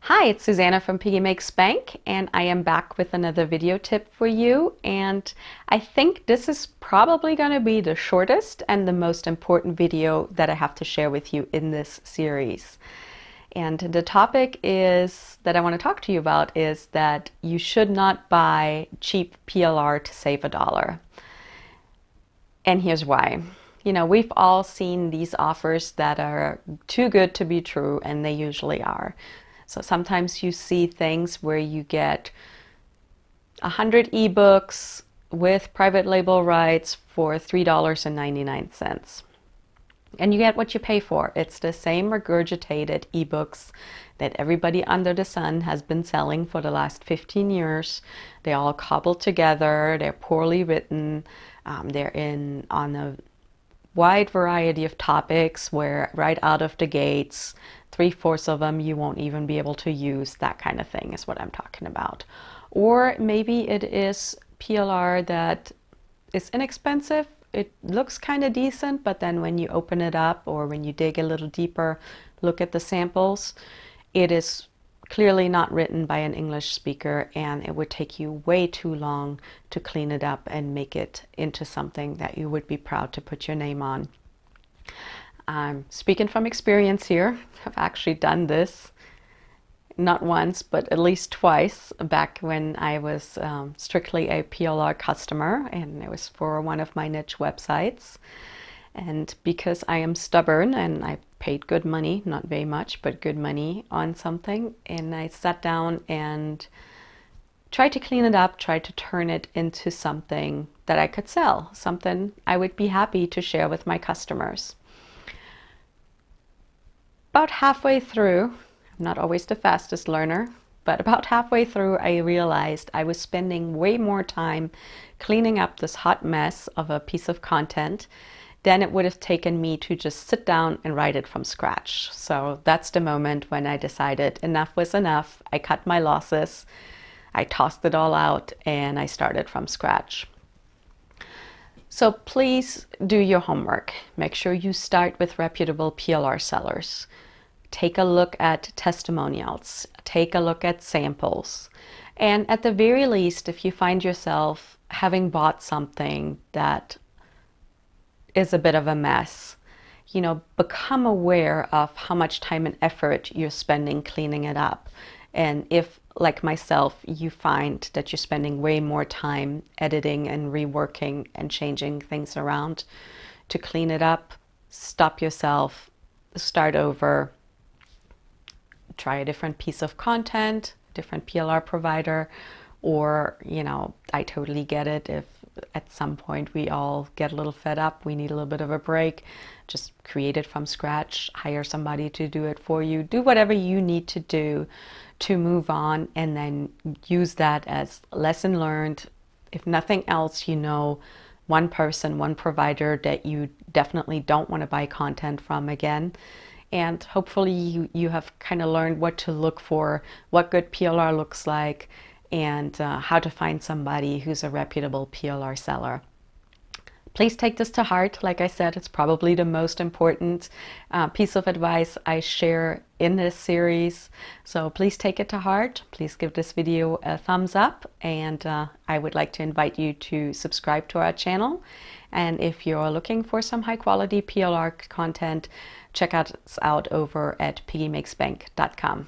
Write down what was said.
Hi, it's Susanna from Piggy Makes Bank, and I am back with another video tip for you. And I think this is probably going to be the shortest and the most important video that I have to share with you in this series. And the topic is that I want to talk to you about is that you should not buy cheap PLR to save a dollar. And here's why. We've all seen these offers that are too good to be true, and they usually are. So sometimes you see things where you get 100 ebooks with private label rights for $3.99. And you get what you pay for. It's the same regurgitated ebooks that everybody under the sun has been selling for the last 15 years. They're all cobbled together, they're poorly written, they're on a wide variety of topics where right out of the gates, 3/4 of them you won't even be able to use. That kind of thing is what I'm talking about. Or maybe it is PLR that is inexpensive. It looks kind of decent, but then when you open it up or when you dig a little deeper, look at the samples, it is clearly not written by an English speaker, and it would take you way too long to clean it up and make it into something that you would be proud to put your name on. I'm speaking from experience here. I've actually done this not once, but at least twice back when I was strictly a PLR customer, and it was for one of my niche websites. And because I am stubborn and I paid good money, not very much, but good money on something, and I sat down and tried to clean it up, tried to turn it into something that I could sell, something I would be happy to share with my customers. About halfway through, I'm not always the fastest learner, but about halfway through I realized I was spending way more time cleaning up this hot mess of a piece of content than it would have taken me to just sit down and write it from scratch. So that's the moment when I decided enough was enough. I cut my losses, I tossed it all out, and I started from scratch. So please do your homework. Make sure you start with reputable PLR sellers. Take a look at testimonials. Take a look at samples. And at the very least, if you find yourself having bought something that is a bit of a mess, become aware of how much time and effort you're spending cleaning it up. And if, like myself, you find that you're spending way more time editing and reworking and changing things around to clean it up, stop yourself, start over, try a different piece of content, different PLR provider, or, I totally get it if at some point we all get a little fed up, we need a little bit of a break, just create it from scratch, hire somebody to do it for you, do whatever you need to do to move on, and then use that as lesson learned. If nothing else, one person, one provider that you definitely don't want to buy content from again. And hopefully you have kind of learned what to look for, what good PLR looks like, and how to find somebody who's a reputable PLR seller. Please take this to heart. Like I said, it's probably the most important piece of advice I share in this series. So please take it to heart. Please give this video a thumbs up, and I would like to invite you to subscribe to our channel. And if you're looking for some high quality PLR content, check us out over at piggymakesbank.com.